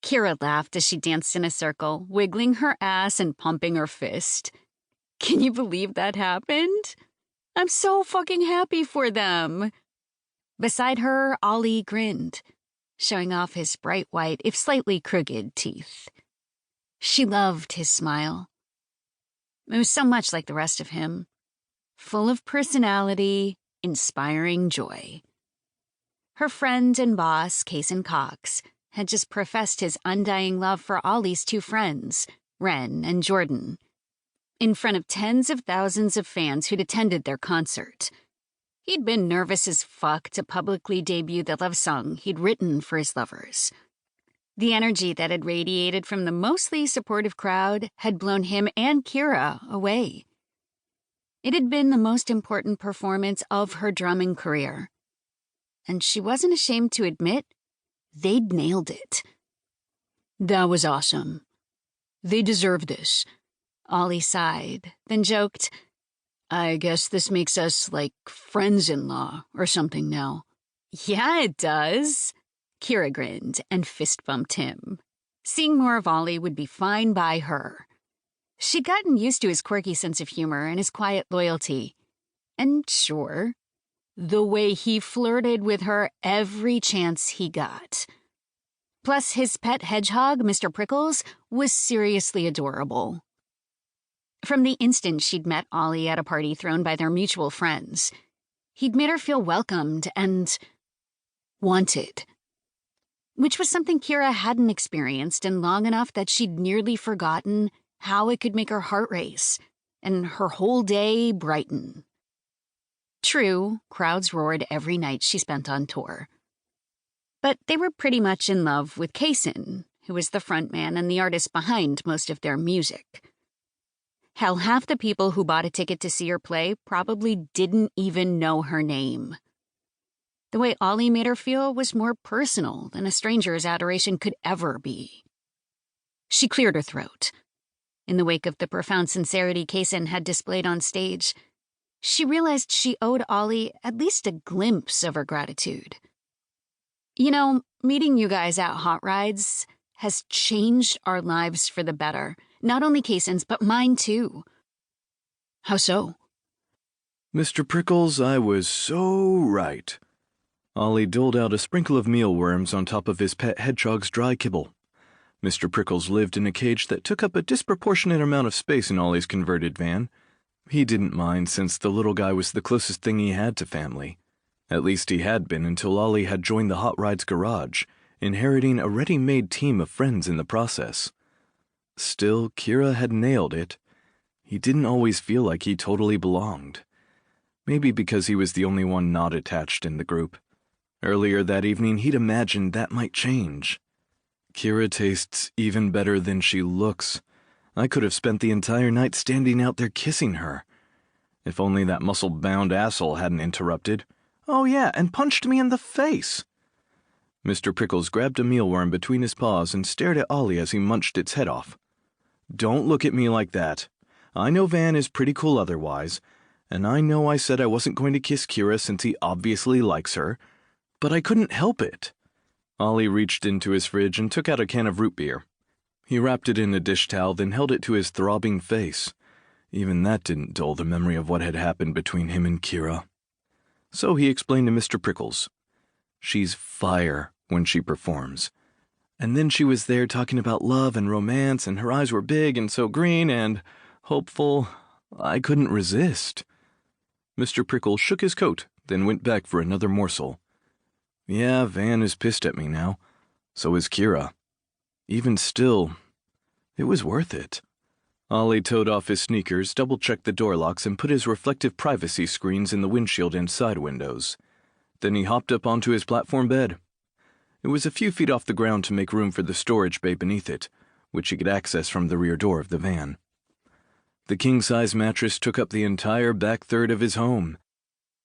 Kyra laughed as she danced in a circle, wiggling her ass and pumping her fist. Can you believe that happened? I'm so fucking happy for them. Beside her, Ollie grinned, showing off his bright white, if slightly crooked, teeth. She loved his smile. It was so much like the rest of him, full of personality, inspiring joy. Her friend and boss, Kason Coxs, had just professed his undying love for Ollie's two friends, Ren and Jordan, in front of tens of thousands of fans who'd attended their concert. He'd been nervous as fuck to publicly debut the love song he'd written for his lovers. The energy that had radiated from the mostly supportive crowd had blown him and Kyra away. It had been the most important performance of her drumming career. And she wasn't ashamed to admit they'd nailed it. That was awesome. They deserve this. Ollie sighed, then joked, I guess this makes us like friends-in-law or something now. Yeah, it does. Kyra grinned and fist-bumped him. Seeing more of Ollie would be fine by her. She'd gotten used to his quirky sense of humor and his quiet loyalty. And sure, the way he flirted with her every chance he got. Plus, his pet hedgehog, Mr. Prickles, was seriously adorable. From the instant she'd met Ollie at a party thrown by their mutual friends, he'd made her feel welcomed and wanted. Which was something Kyra hadn't experienced in long enough that she'd nearly forgotten how it could make her heart race and her whole day brighten. True, crowds roared every night she spent on tour. But they were pretty much in love with Kason, who was the frontman and the artist behind most of their music. Hell, half the people who bought a ticket to see her play probably didn't even know her name. The way Ollie made her feel was more personal than a stranger's adoration could ever be. She cleared her throat. In the wake of the profound sincerity Kason had displayed on stage, she realized she owed Ollie at least a glimpse of her gratitude. You know, meeting you guys at Hot Rides has changed our lives for the better. Not only Kason's, but mine too. How so? Mr. Prickles, I was so right. Ollie doled out a sprinkle of mealworms on top of his pet hedgehog's dry kibble. Mr. Prickles lived in a cage that took up a disproportionate amount of space in Ollie's converted van. He didn't mind since the little guy was the closest thing he had to family. At least he had been until Ollie had joined the Hot Rides garage, inheriting a ready-made team of friends in the process. Still, Kyra had nailed it. He didn't always feel like he totally belonged. Maybe because he was the only one not attached in the group. Earlier that evening, he'd imagined that might change. Kyra tastes even better than she looks. I could have spent the entire night standing out there kissing her. If only that muscle-bound asshole hadn't interrupted. Oh yeah, and punched me in the face. Mr. Prickles grabbed a mealworm between his paws and stared at Ollie as he munched its head off. Don't look at me like that. I know Van is pretty cool otherwise, and I know I said I wasn't going to kiss Kyra since he obviously likes her, but I couldn't help it. Ollie reached into his fridge and took out a can of root beer. He wrapped it in a dish towel, then held it to his throbbing face. Even that didn't dull the memory of what had happened between him and Kyra. So he explained to Mr. Prickles. She's fire when she performs. And then she was there talking about love and romance, and her eyes were big and so green and hopeful. I couldn't resist. Mr. Prickles shook his coat, then went back for another morsel. Yeah, Van is pissed at me now. So is Kyra. Even still, it was worth it. Ollie toed off his sneakers, double-checked the door locks, and put his reflective privacy screens in the windshield and side windows. Then he hopped up onto his platform bed. It was a few feet off the ground to make room for the storage bay beneath it, which he could access from the rear door of the van. The king-size mattress took up the entire back third of his home,